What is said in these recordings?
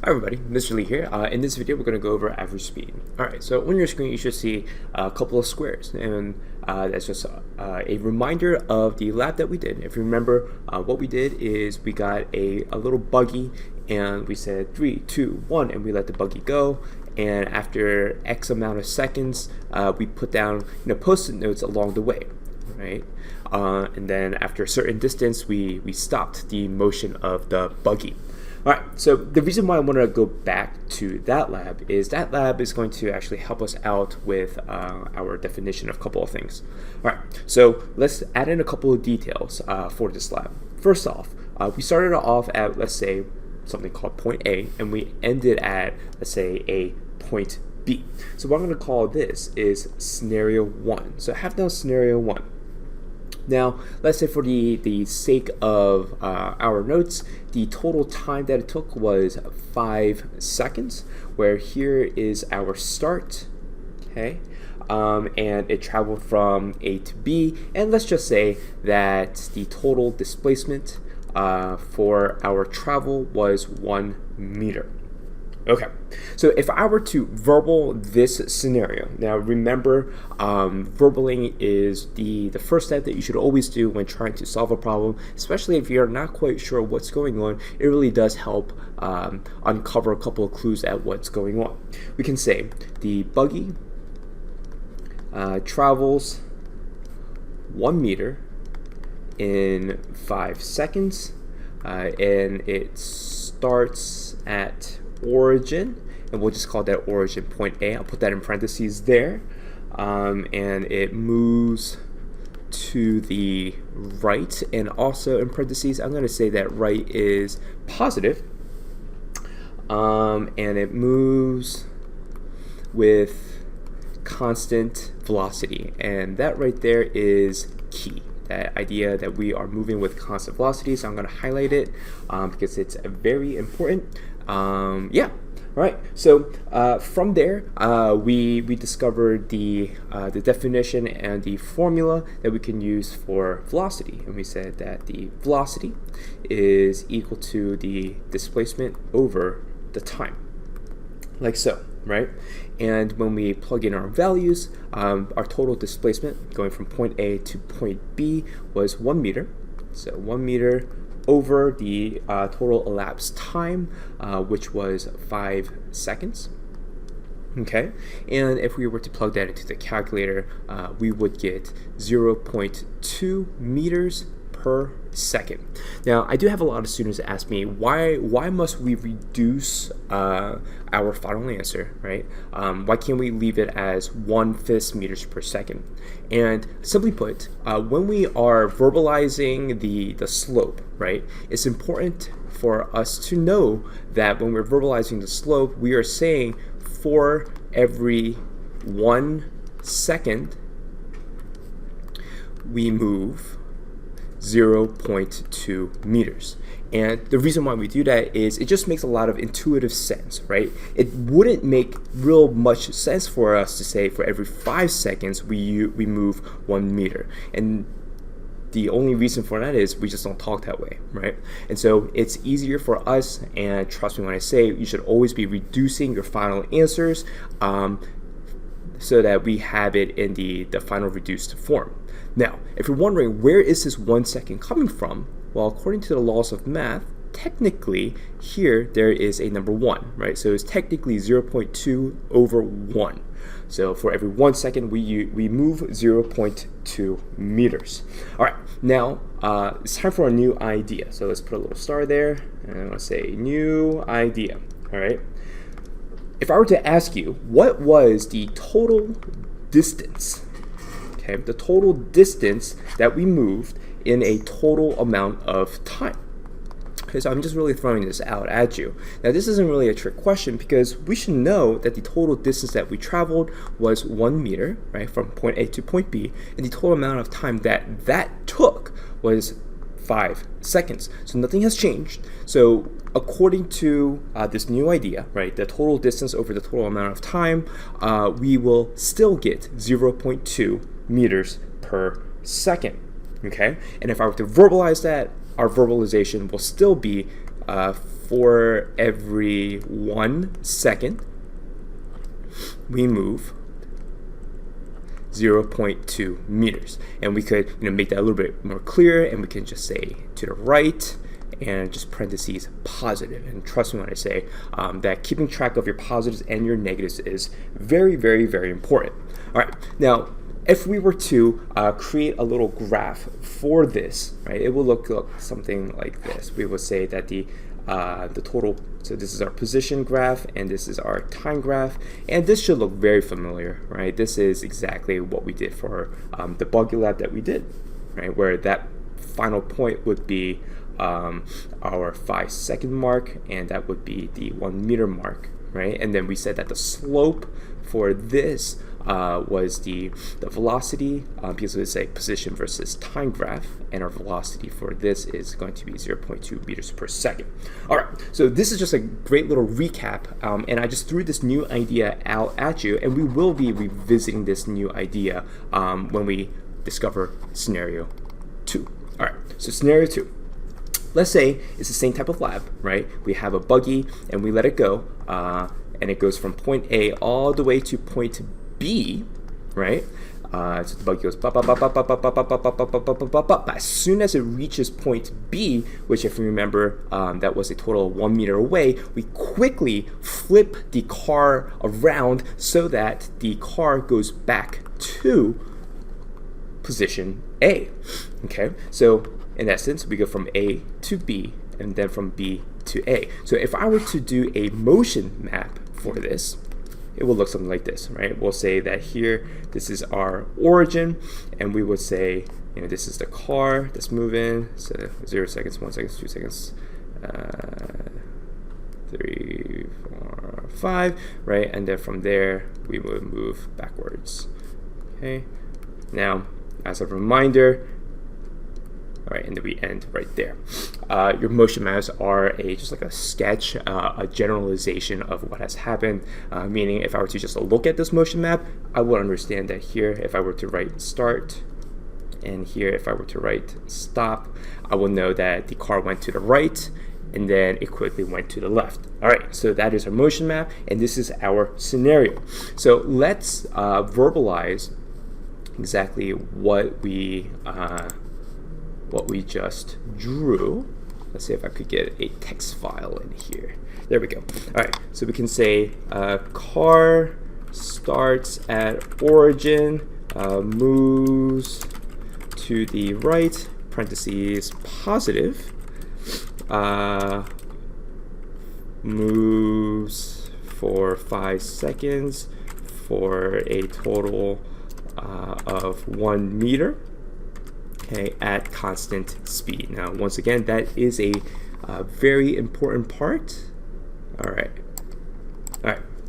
Hi everybody, Mr. Lee here. In this video, we're going to go over average speed. Alright, so on your screen, you should see a couple of squares, and that's just a reminder of the lab that we did. If you remember, what we did is we got a little buggy, and we said 3, 2, 1, and we let the buggy go. And after X amount of seconds, we put down post-it notes along the way, right? And then after a certain distance, we stopped the motion of the buggy. Alright, so the reason why I want to go back to that lab is going to actually help us out with our definition of a couple of things. Alright, so let's add in a couple of details for this lab. First off, we started off at, let's say, something called point A, and we ended at, let's say, a point B. So what I'm going to call this is scenario 1. So I have down scenario 1. Now, let's say for the sake of our notes, the total time that it took was 5 seconds, where here is our start, okay? And it traveled from A to B, and let's just say that the total displacement for our travel was 1 meter. Okay, so if I were to verbal this scenario, now remember, verbaling is the first step that you should always do when trying to solve a problem, especially if you're not quite sure what's going on. It really does help uncover a couple of clues at what's going on. We can say the buggy travels 1 meter in 5 seconds, and it starts at origin, and we'll just call that origin point A. I'll put that in parentheses there, and it moves to the right, and also in parentheses I'm going to say that right is positive, and it moves with constant velocity, and that right there is key. That idea that we are moving with constant velocity, so I'm going to highlight it because it's very important. Yeah, all right. So from there, we discovered the definition and the formula that we can use for velocity, and we said that the velocity is equal to the displacement over the time, like so, right? And when we plug in our values, our total displacement going from point A to point B was 1 meter. So 1 meter over the total elapsed time, which was 5 seconds. Okay, and if we were to plug that into the calculator, we would get 0.2 meters per second. Now, I do have a lot of students that ask me, why must we reduce our final answer, right? Why can't we leave it as 1/5 meters per second? And simply put, when we are verbalizing the slope, right, it's important for us to know that when we're verbalizing the slope, we are saying for every 1 second, we move 0.2 meters. And the reason why we do that is it just makes a lot of intuitive sense, right? It wouldn't make real much sense for us to say for every 5 seconds we move 1 meter. And the only reason for that is we just don't talk that way, right? And so it's easier for us, and trust me when I say you should always be reducing your final answers so that we have it in the final reduced form. Now, if you're wondering where is this 1 second coming from, well, according to the laws of math, technically here there is a number 1, right? So it's technically 0.2 over 1. So for every 1 second, we move 0.2 meters. All right, now it's time for a new idea. So let's put a little star there, and I'm gonna say new idea. All right. If I were to ask you, what was the total distance? Okay, the total distance that we moved in a total amount of time. Okay, so I'm just really throwing this out at you. Now, this isn't really a trick question because we should know that the total distance that we traveled was 1 meter, right, from point A to point B, and the total amount of time that took was 5 seconds. So nothing has changed. So according to this new idea, right, the total distance over the total amount of time, we will still get 0.2 meters per second. Okay, and if I were to verbalize that, our verbalization will still be for every 1 second, we move 0.2 meters. And we could make that a little bit more clear, and we can just say to the right and just parentheses positive. And trust me when I say that keeping track of your positives and your negatives is very, very, very important. All right, now if we were to create a little graph for this, right, it will look something like this. We would say that the total, so this is our position graph and this is our time graph, and this should look very familiar, right? This is exactly what we did for the buggy lab that we did, right, where that final point would be our 5-second mark, and that would be the 1 meter mark, right? And then we said that the slope for this was the velocity, because it's a position versus time graph, and our velocity for this is going to be 0.2 meters per second. All right, so this is just a great little recap, and I just threw this new idea out at you, and we will be revisiting this new idea when we discover scenario 2. All right, so scenario 2. Let's say it's the same type of lab, right? We have a buggy and we let it go, and it goes from point A all the way to point B, right? So the buggy goes bop, bop, bop, bop, bop, bop, bop, bop, bop, bop, bop, bop, bop, bop. As soon as it reaches point B, which if you remember, that was a total of 1 meter away, we quickly flip the car around so that the car goes back to position A. Okay, so in essence, we go from A to B and then from B to A. So if I were to do a motion map for this, it will look something like this, right? We'll say that here, this is our origin, and we would say, this is the car that's moving. So 0 seconds, 1 second, 2 seconds, 3, 4, 5, right? And then from there, we would move backwards. Okay. Now, as a reminder, all right, and then we end right there. Your motion maps are just like a sketch, a generalization of what has happened, meaning if I were to just look at this motion map, I would understand that here, if I were to write start, and here, if I were to write stop, I will know that the car went to the right, and then it quickly went to the left. All right, so that is our motion map, and this is our scenario. So let's verbalize exactly what we just drew. Let's see if I could get a text file in here. There we go. All right, so we can say car starts at origin, moves to the right, parentheses positive, moves for 5 seconds for a total of 1 meter. Okay, at constant speed. Now, once again, that is a very important part. All right.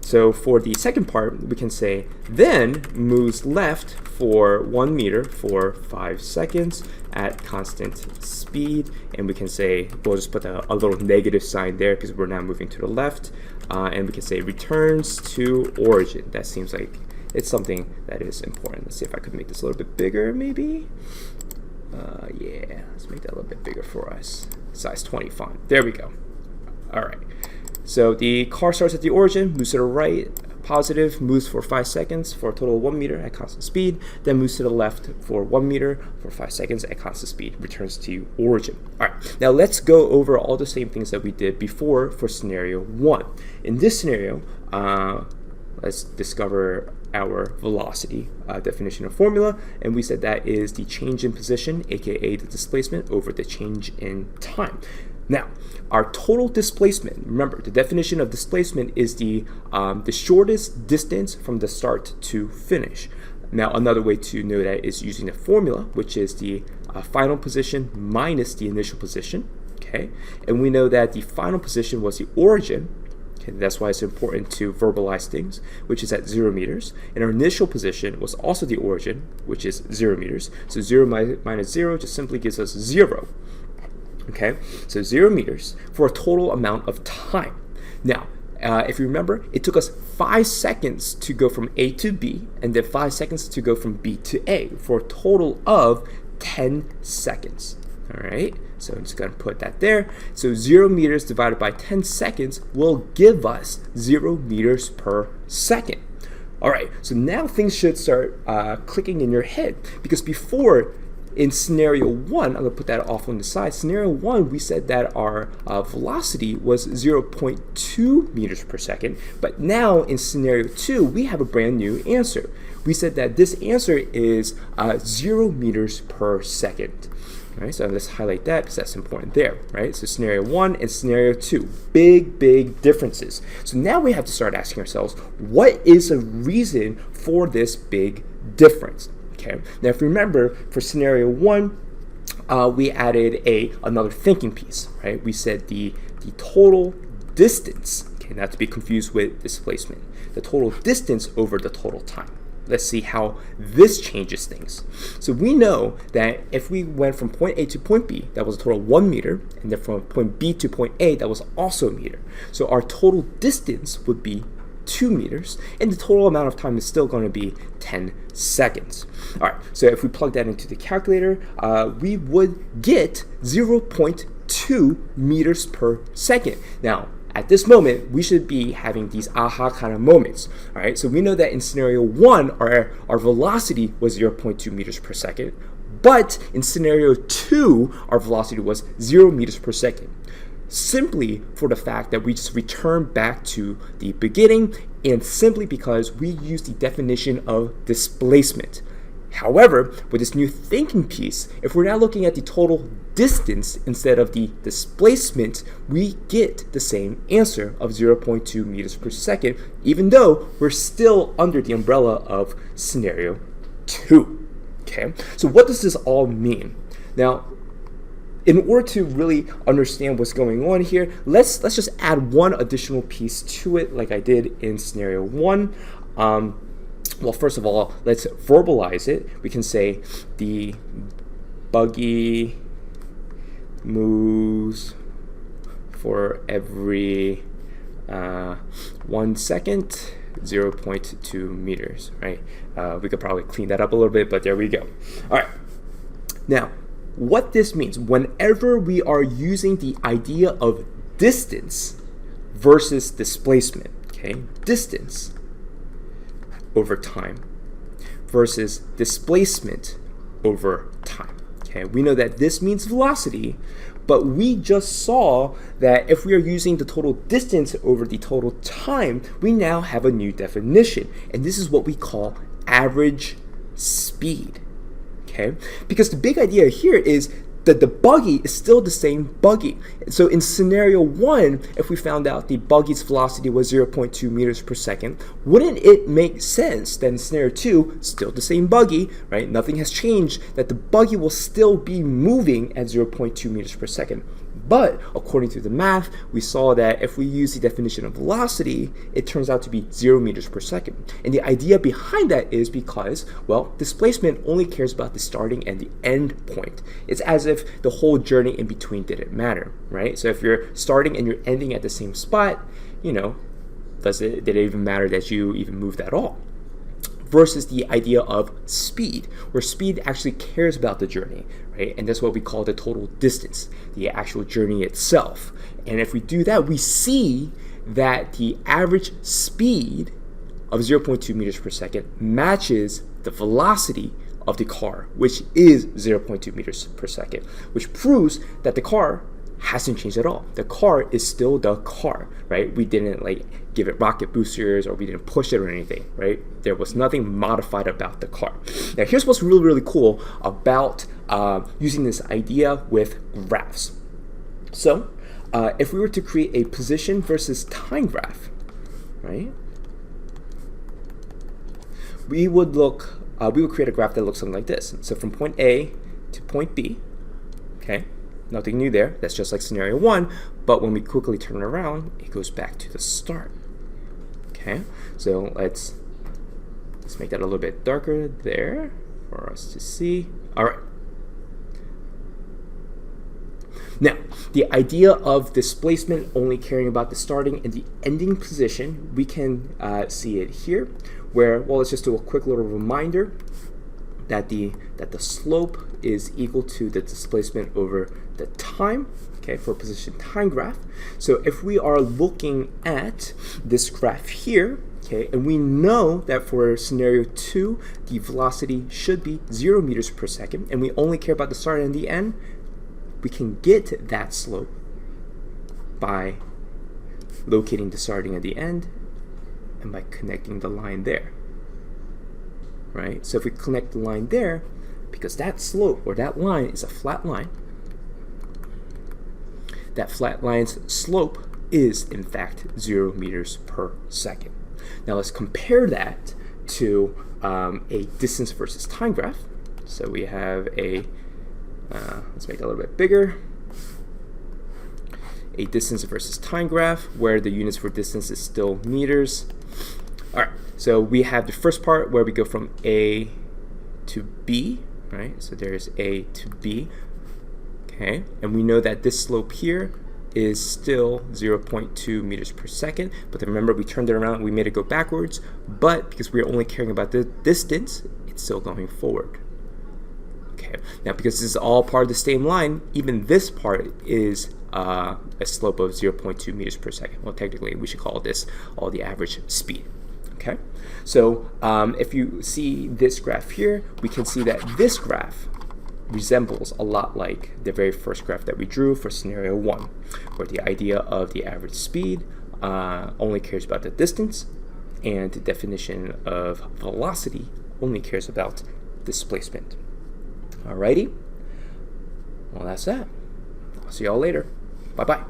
So for the second part, we can say then moves left for 1 meter for 5 seconds at constant speed, and we can say, we'll just put a little negative sign there because we're now moving to the left, and we can say returns to origin. That seems like it's something that is important. Let's see if I could make this a little bit bigger, maybe. Yeah, let's make that a little bit bigger for us. Size 20 font. There we go. All right. So the car starts at the origin, moves to the right, positive, moves for 5 seconds for a total of 1 meter at constant speed, then moves to the left for 1 meter for 5 seconds at constant speed, returns to origin. All right. Now let's go over all the same things that we did before for scenario 1. In this scenario, let's discover our velocity definition of formula, and we said that is the change in position, aka the displacement, over the change in time. Now, our total displacement, remember the definition of displacement is the shortest distance from the start to finish. Now, another way to know that is using the formula, which is the final position minus the initial position. Okay, and we know that the final position was the origin. That's why it's important to verbalize things, which is at 0 meters. And our initial position was also the origin, which is 0 meters. So 0 minus 0 just simply gives us 0. Okay, so 0 meters for a total amount of time. Now, if you remember, it took us 5 seconds to go from A to B, and then 5 seconds to go from B to A, for a total of 10 seconds. All right, so I'm just going to put that there. So 0 meters divided by 10 seconds will give us 0 meters per second. All right, so now things should start clicking in your head, because before, in scenario 1, I'm going to put that off on the side. Scenario 1, we said that our velocity was 0.2 meters per second, but now in scenario 2, we have a brand new answer. We said that this answer is 0 meters per second. All right, so let's highlight that because that's important there, right? So scenario 1 and scenario 2, big differences. So now we have to start asking ourselves, what is the reason for this big difference? Okay. Now, if you remember, for scenario 1, we added another thinking piece, right? We said the total distance, okay, not to be confused with displacement, the total distance over the total time. Let's see how this changes things. So we know that if we went from point A to point B, that was a total of 1 meter, and then from point B to point A, that was also a meter. So our total distance would be 2 meters, and the total amount of time is still going to be 10 seconds. All right, so if we plug that into the calculator, we would get 0.2 meters per second. Now, at this moment, we should be having these aha kind of moments. All right, so we know that in scenario 1, our velocity was 0.2 meters per second, but in scenario 2, our velocity was 0 meters per second. Simply for the fact that we just return back to the beginning, and simply because we use the definition of displacement. However, with this new thinking piece, if we're now looking at the total distance instead of the displacement, we get the same answer of 0.2 meters per second, even though we're still under the umbrella of scenario 2. Okay, so what does this all mean? Now, in order to really understand what's going on here, let's just add one additional piece to it, like I did in scenario 1. Well, first of all, let's verbalize it. We can say the buggy moves for every 1 second, 0.2 meters, right? We could probably clean that up a little bit, but there we go. All right. Now, what this means, whenever we are using the idea of distance versus displacement, okay? Distance over time versus displacement over time. Okay, we know that this means velocity, but we just saw that if we are using the total distance over the total time, we now have a new definition, and this is what we call average speed. Okay, because the big idea here is that the buggy is still the same buggy. So in scenario 1, if we found out the buggy's velocity was 0.2 meters per second, wouldn't it make sense that in scenario 2, still the same buggy, right? Nothing has changed, that the buggy will still be moving at 0.2 meters per second. But according to the math, we saw that if we use the definition of velocity, it turns out to be 0 meters per second. And the idea behind that is because, well, displacement only cares about the starting and the end point. It's as if the whole journey in between didn't matter, right? So if you're starting and you're ending at the same spot, you know, did it even matter that you even moved at all? Versus the idea of speed, where speed actually cares about the journey, right? And that's what we call the total distance, the actual journey itself. And if we do that, we see that the average speed of 0.2 meters per second matches the velocity of the car, which is 0.2 meters per second, which proves that the car hasn't changed at all. The car is still the car, right? We didn't give it rocket boosters or we didn't push it or anything, right? There was nothing modified about the car. Now, here's what's really cool about using this idea with graphs. So, if we were to create a position versus time graph, right? We would create a graph that looks something like this. So from point A to point B, okay? Nothing new there. That's just like scenario 1. But when we quickly turn it around, it goes back to the start. Okay, so let's make that a little bit darker there for us to see. All right. Now, the idea of displacement only caring about the starting and the ending position, we can see it here, where, well, let's just do a quick little reminder. that the slope is equal to the displacement over the time, okay, for a position time graph. So if we are looking at this graph here, okay, and we know that for scenario 2, the velocity should be 0 meters per second, and we only care about the start and the end, we can get that slope by locating the starting and the end and by connecting the line there, right? So if we connect the line there, because that slope or that line is a flat line, that flat line's slope is in fact 0 meters per second. Now let's compare that to a distance versus time graph. So we have a, let's make it a little bit bigger, a distance versus time graph where the units for distance is still meters. All right, so we have the first part where we go from A to B, right? So there's A to B, okay? And we know that this slope here is still 0.2 meters per second, but then remember we turned it around, we made it go backwards, but because we're only caring about the distance, it's still going forward. Okay, now because this is all part of the same line, even this part is a slope of 0.2 meters per second. Well, technically we should call this all the average speed. Okay, so if you see this graph here, we can see that this graph resembles a lot like the very first graph that we drew for scenario 1, where the idea of the average speed only cares about the distance, and the definition of velocity only cares about displacement. Alrighty, well that's that. I'll see y'all later. Bye-bye.